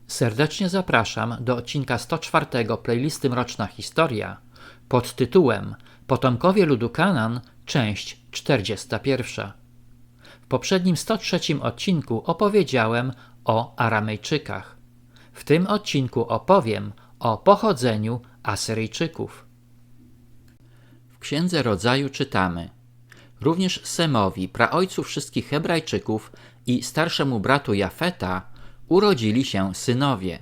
Serdecznie zapraszam do odcinka 104 playlisty Mroczna Historia pod tytułem Potomkowie ludu Kanaan, część 41. W poprzednim 103 odcinku opowiedziałem o Aramejczykach. W tym odcinku opowiem o pochodzeniu Asyryjczyków. W Księdze Rodzaju czytamy: również Semowi, praojcu wszystkich Hebrajczyków i starszemu bratu Jafeta, urodzili się synowie.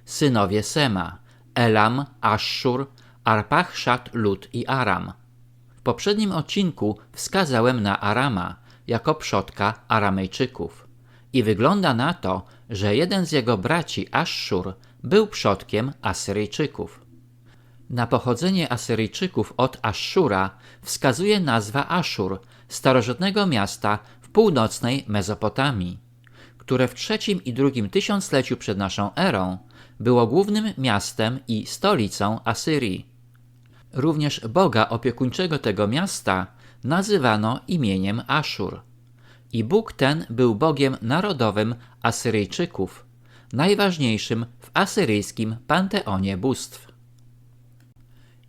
Synowie Sema: Elam, Aszszur, Arpachszad, Lud i Aram. W poprzednim odcinku wskazałem na Arama jako przodka Aramejczyków i wygląda na to, że jeden z jego braci, Aszszur, był przodkiem Asyryjczyków. Na pochodzenie Asyryjczyków od Aszszura wskazuje nazwa Aszur, starożytnego miasta w północnej Mezopotamii, które w III i II tysiącleciu przed naszą erą było głównym miastem i stolicą Asyrii. Również boga opiekuńczego tego miasta nazywano imieniem Aszur. I Bóg ten był bogiem narodowym Asyryjczyków, najważniejszym w asyryjskim panteonie bóstw.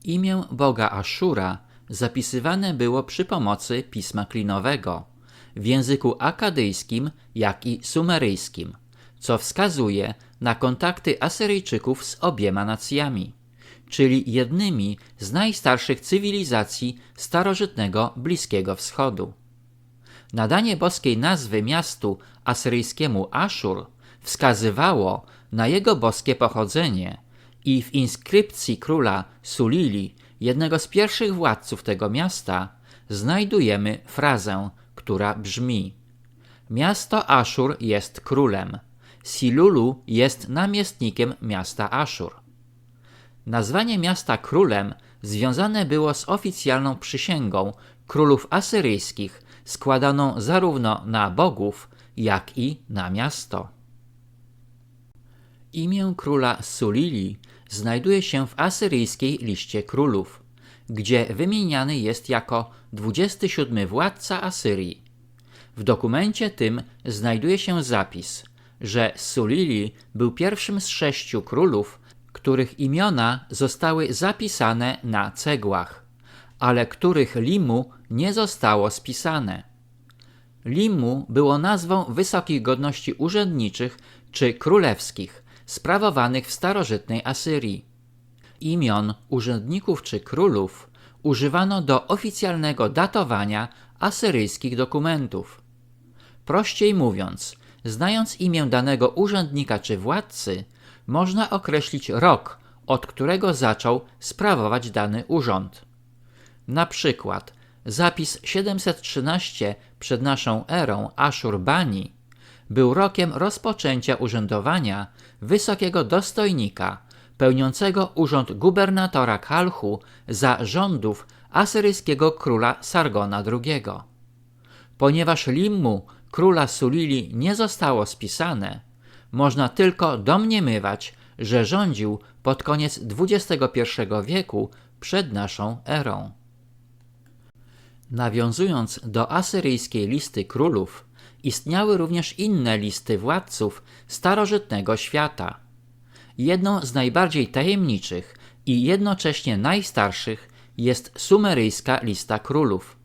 Imię boga Aszura zapisywane było przy pomocy pisma klinowego, w języku akadyjskim, jak i sumeryjskim, co wskazuje na kontakty Asyryjczyków z obiema nacjami, czyli jednymi z najstarszych cywilizacji starożytnego Bliskiego Wschodu. Nadanie boskiej nazwy miastu asyryjskiemu Aszur wskazywało na jego boskie pochodzenie i w inskrypcji króla Sulili, jednego z pierwszych władców tego miasta, znajdujemy frazę, która brzmi: miasto Aszur jest królem, Silulu jest namiestnikiem miasta Aszur. Nazwanie miasta królem związane było z oficjalną przysięgą królów asyryjskich składaną zarówno na bogów, jak i na miasto. Imię króla Sulili znajduje się w asyryjskiej liście królów, gdzie wymieniany jest jako 27 władca Asyrii. W dokumencie tym znajduje się zapis, że Sulili był pierwszym z 6 królów, których imiona zostały zapisane na cegłach, ale których limu nie zostało spisane. Limu było nazwą wysokich godności urzędniczych czy królewskich, sprawowanych w starożytnej Asyrii. Imion urzędników czy królów używano do oficjalnego datowania asyryjskich dokumentów. Prościej mówiąc, znając imię danego urzędnika czy władcy, można określić rok, od którego zaczął sprawować dany urząd. Na przykład zapis 713 przed naszą erą Aszur-bani był rokiem rozpoczęcia urzędowania wysokiego dostojnika pełniącego urząd gubernatora Kalchu za rządów asyryjskiego króla Sargona II. Ponieważ limmu króla Sulili nie zostało spisane, można tylko domniemywać, że rządził pod koniec XXI wieku przed naszą erą. Nawiązując do asyryjskiej listy królów, istniały również inne listy władców starożytnego świata. Jedną z najbardziej tajemniczych i jednocześnie najstarszych jest sumeryjska lista królów,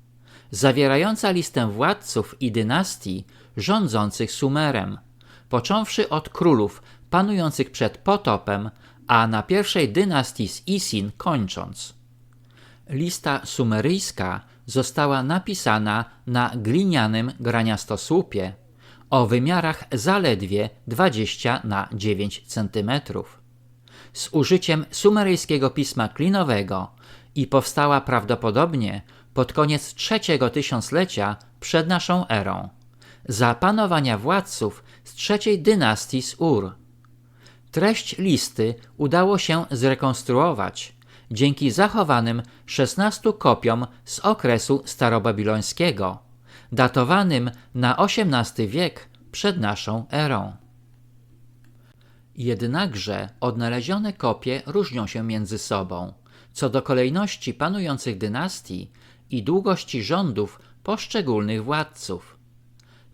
zawierająca listę władców i dynastii rządzących Sumerem, począwszy od królów panujących przed potopem, a na pierwszej dynastii z Isin kończąc. Lista sumeryjska została napisana na glinianym graniastosłupie o wymiarach zaledwie 20 na 9 cm z użyciem sumeryjskiego pisma klinowego i powstała prawdopodobnie pod koniec III tysiąclecia przed naszą erą, za panowania władców z III dynastii z Ur. Treść listy udało się zrekonstruować dzięki zachowanym 16 kopiom z okresu starobabilońskiego, datowanym na XVIII wiek przed naszą erą. Jednakże odnalezione kopie różnią się między sobą co do kolejności panujących dynastii i długości rządów poszczególnych władców.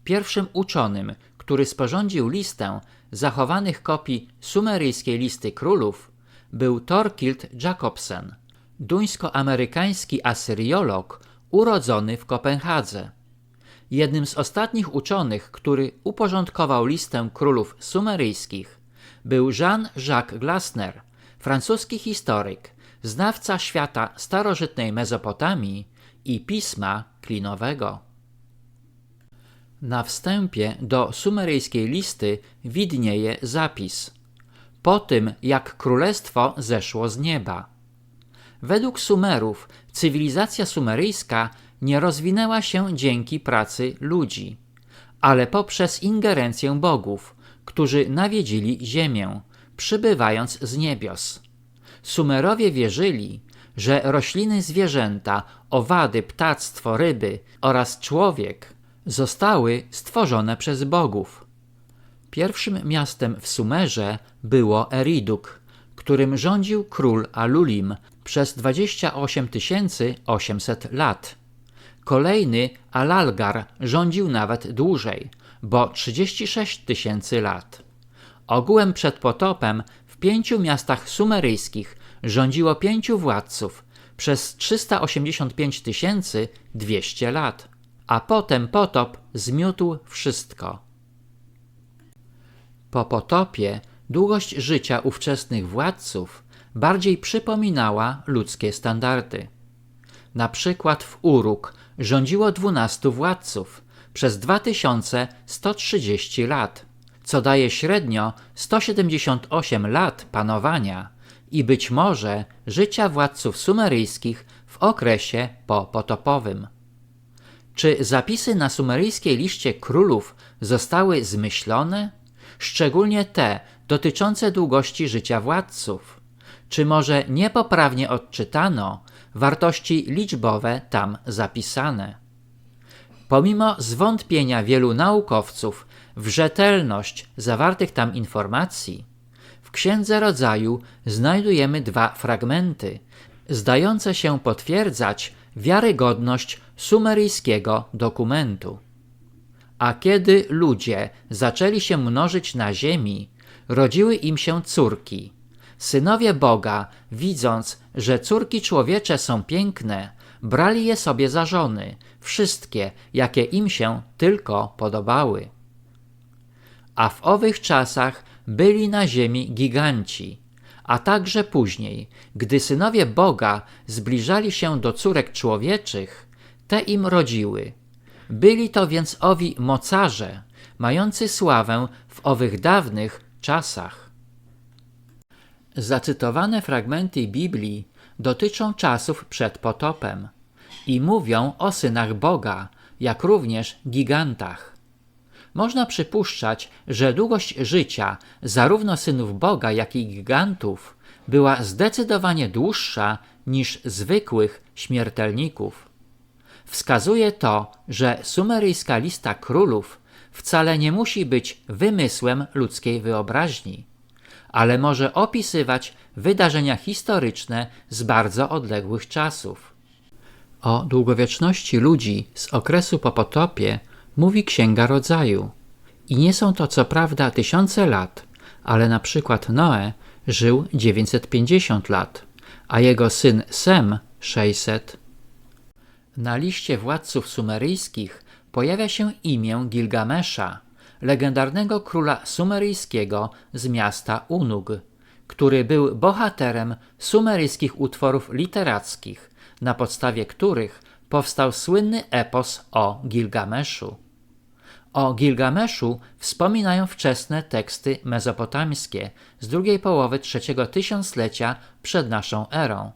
Pierwszym uczonym, który sporządził listę, zachowanych kopii sumeryjskiej listy królów był Thorkild Jacobsen, duńsko-amerykański asyriolog urodzony w Kopenhadze. Jednym z ostatnich uczonych, który uporządkował listę królów sumeryjskich, był Jean-Jacques Glasner, francuski historyk, znawca świata starożytnej Mezopotamii i pisma klinowego. Na wstępie do sumeryjskiej listy widnieje zapis: po tym, jak królestwo zeszło z nieba. Według Sumerów cywilizacja sumeryjska nie rozwinęła się dzięki pracy ludzi, ale poprzez ingerencję bogów, którzy nawiedzili ziemię, przybywając z niebios. Sumerowie wierzyli, że rośliny, zwierzęta, owady, ptactwo, ryby oraz człowiek zostały stworzone przez bogów. Pierwszym miastem w Sumerze było Eriduk, którym rządził król Alulim przez 28 800 lat. Kolejny Alalgar rządził nawet dłużej, bo 36 000 lat. Ogółem przed potopem w 5 miastach sumeryjskich rządziło 5 władców przez 385 200 lat, a potem potop zmiótł wszystko. Po potopie długość życia ówczesnych władców bardziej przypominała ludzkie standardy. Na przykład w Uruk rządziło 12 władców przez 2130 lat, co daje średnio 178 lat panowania i być może życia władców sumeryjskich w okresie popotopowym. Czy zapisy na sumeryjskiej liście królów zostały zmyślone? Szczególnie te dotyczące długości życia władców. Czy może niepoprawnie odczytano wartości liczbowe tam zapisane? Pomimo zwątpienia wielu naukowców w rzetelność zawartych tam informacji, w Księdze Rodzaju znajdujemy 2 fragmenty, zdające się potwierdzać wiarygodność sumeryjskiego dokumentu. A kiedy ludzie zaczęli się mnożyć na ziemi, rodziły im się córki. Synowie Boga, widząc, że córki człowiecze są piękne, brali je sobie za żony, wszystkie, jakie im się tylko podobały. A w owych czasach byli na ziemi giganci, a także później, gdy synowie Boga zbliżali się do córek człowieczych, te im rodziły. Byli to więc owi mocarze, mający sławę w owych dawnych czasach. Zacytowane fragmenty Biblii dotyczą czasów przed potopem i mówią o synach Boga, jak również gigantach. Można przypuszczać, że długość życia zarówno synów Boga, jak i gigantów była zdecydowanie dłuższa niż zwykłych śmiertelników. Wskazuje to, że sumeryjska lista królów wcale nie musi być wymysłem ludzkiej wyobraźni, ale może opisywać wydarzenia historyczne z bardzo odległych czasów. O długowieczności ludzi z okresu po potopie mówi Księga Rodzaju. I nie są to co prawda 1000 lat, ale na przykład Noe żył 950 lat, a jego syn Sem 600. Na liście władców sumeryjskich pojawia się imię Gilgamesza, legendarnego króla sumeryjskiego z miasta Unug, który był bohaterem sumeryjskich utworów literackich, na podstawie których powstał słynny epos o Gilgameszu. O Gilgameszu wspominają wczesne teksty mezopotamskie z drugiej połowy trzeciego tysiąclecia przed naszą erą,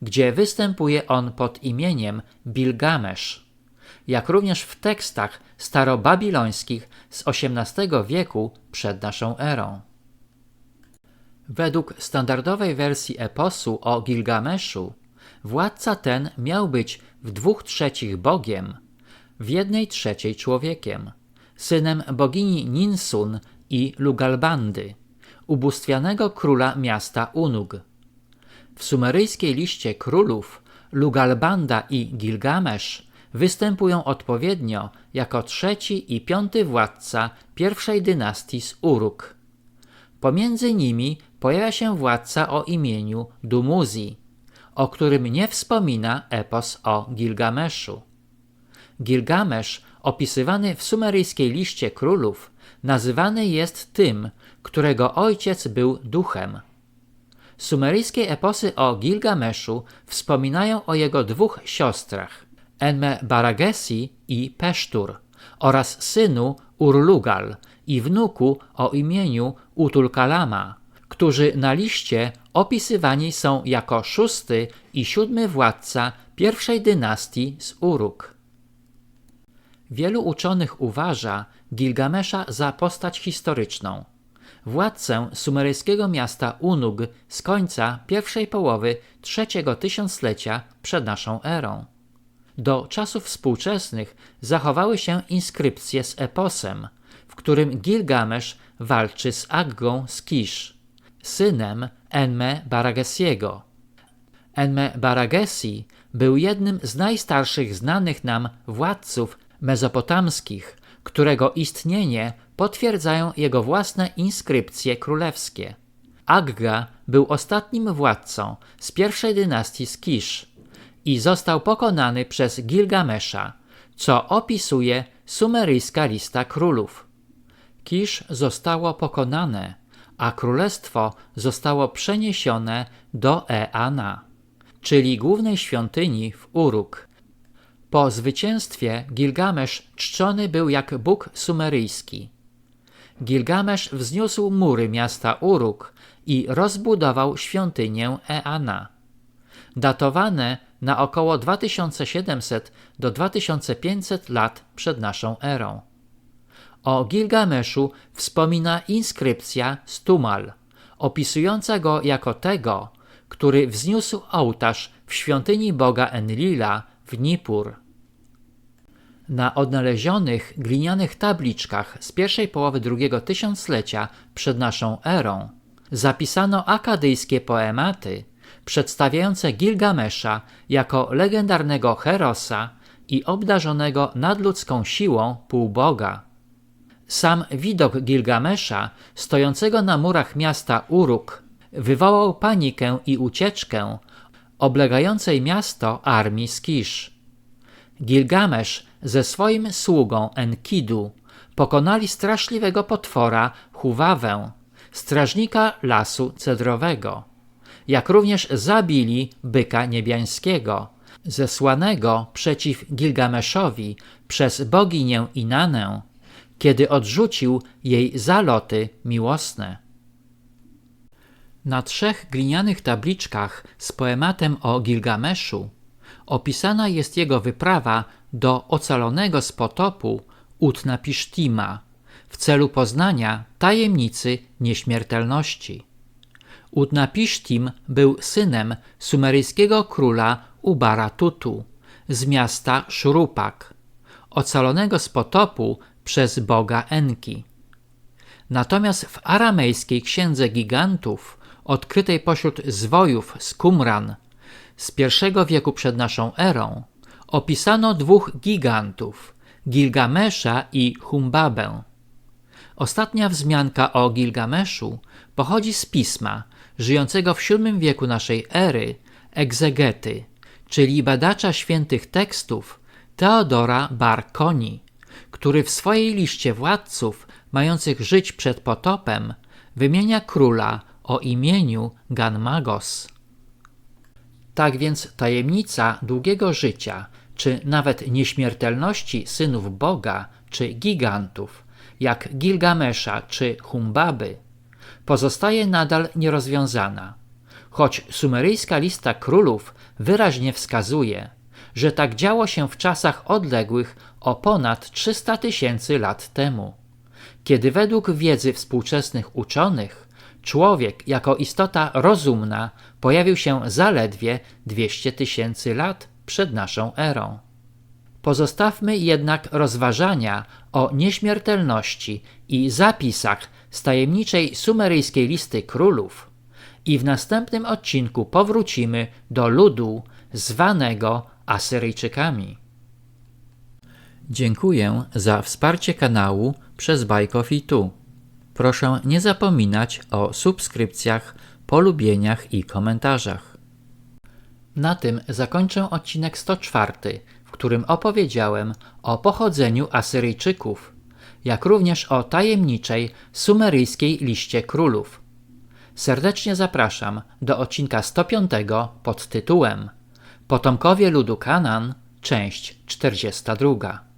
gdzie występuje on pod imieniem Bilgamesz, jak również w tekstach starobabilońskich z XVIII wieku przed naszą erą. Według standardowej wersji eposu o Gilgameszu władca ten miał być w 2/3 Bogiem, w 1/3 człowiekiem, synem bogini Ninsun i Lugalbandy, ubóstwianego króla miasta Unug. W sumeryjskiej liście królów Lugalbanda i Gilgamesz występują odpowiednio jako 3. i 5. władca pierwszej dynastii z Uruk. Pomiędzy nimi pojawia się władca o imieniu Dumuzi, o którym nie wspomina epos o Gilgameszu. Gilgamesz, opisywany w sumeryjskiej liście królów, nazywany jest tym, którego ojciec był duchem. Sumeryjskie eposy o Gilgameszu wspominają o jego dwóch siostrach, Enme-Baragesi i Pesztur, oraz synu Urlugal i wnuku o imieniu Utulkalama, którzy na liście opisywani są jako 6. i 7. władca pierwszej dynastii z Uruk. Wielu uczonych uważa Gilgamesza za postać historyczną, władcę sumeryjskiego miasta Unug z końca pierwszej połowy trzeciego tysiąclecia przed naszą erą. Do czasów współczesnych zachowały się inskrypcje z eposem, w którym Gilgamesz walczy z Aggą z Kisz, synem Enme-Baragesiego. Enme-Baragesi był jednym z najstarszych znanych nam władców mezopotamskich, którego istnienie potwierdzają jego własne inskrypcje królewskie. Agga był ostatnim władcą z pierwszej dynastii z Kisz i został pokonany przez Gilgamesza, co opisuje sumeryjska lista królów. Kisz zostało pokonane, a królestwo zostało przeniesione do Eana, czyli głównej świątyni w Uruk. Po zwycięstwie Gilgamesz czczony był jak bóg sumeryjski. Gilgamesz wzniósł mury miasta Uruk i rozbudował świątynię Eana. Datowane na około 2700 do 2500 lat przed naszą erą. O Gilgameszu wspomina inskrypcja z Tumal, opisująca go jako tego, który wzniósł ołtarz w świątyni boga Enlila w Nippur. Na odnalezionych glinianych tabliczkach z pierwszej połowy drugiego tysiąclecia przed naszą erą zapisano akadyjskie poematy przedstawiające Gilgamesza jako legendarnego herosa i obdarzonego nadludzką siłą półboga. Sam widok Gilgamesza stojącego na murach miasta Uruk wywołał panikę i ucieczkę oblegającej miasto armii z Kisz. Gilgamesz ze swoim sługą Enkidu pokonali straszliwego potwora Huwawę, strażnika lasu cedrowego, jak również zabili byka niebiańskiego, zesłanego przeciw Gilgameszowi przez boginię Inanę, kiedy odrzucił jej zaloty miłosne. Na 3 glinianych tabliczkach z poematem o Gilgameszu opisana jest jego wyprawa do ocalonego z potopu Utnapishtima w celu poznania tajemnicy nieśmiertelności. Utnapishtim był synem sumeryjskiego króla Ubara-Tutu z miasta Szurupak, ocalonego z potopu przez boga Enki. Natomiast w aramejskiej księdze gigantów, odkrytej pośród zwojów z Qumran z I wieku przed naszą erą, opisano 2 gigantów, Gilgamesza i Humbabę. Ostatnia wzmianka o Gilgameszu pochodzi z pisma żyjącego w VII wieku naszej ery egzegety, czyli badacza świętych tekstów Teodora Bar Koni, który w swojej liście władców mających żyć przed potopem wymienia króla o imieniu Ganmagos. Tak więc tajemnica długiego życia, czy nawet nieśmiertelności synów Boga, czy gigantów, jak Gilgamesza czy Humbaby, pozostaje nadal nierozwiązana, choć sumeryjska lista królów wyraźnie wskazuje, że tak działo się w czasach odległych o ponad 300 000 lat temu, kiedy według wiedzy współczesnych uczonych człowiek jako istota rozumna pojawił się zaledwie 200 000 lat przed naszą erą. Pozostawmy jednak rozważania o nieśmiertelności i zapisach z tajemniczej sumeryjskiej listy królów i w następnym odcinku powrócimy do ludu zwanego Asyryjczykami. Dziękuję za wsparcie kanału przez Buy Coffee Tu. proszę nie zapominać o subskrypcjach, polubieniach i komentarzach. Na tym zakończę odcinek 104, w którym opowiedziałem o pochodzeniu Asyryjczyków, jak również o tajemniczej sumeryjskiej liście królów. Serdecznie zapraszam do odcinka 105 pod tytułem Potomkowie ludu Kanaan, część 42.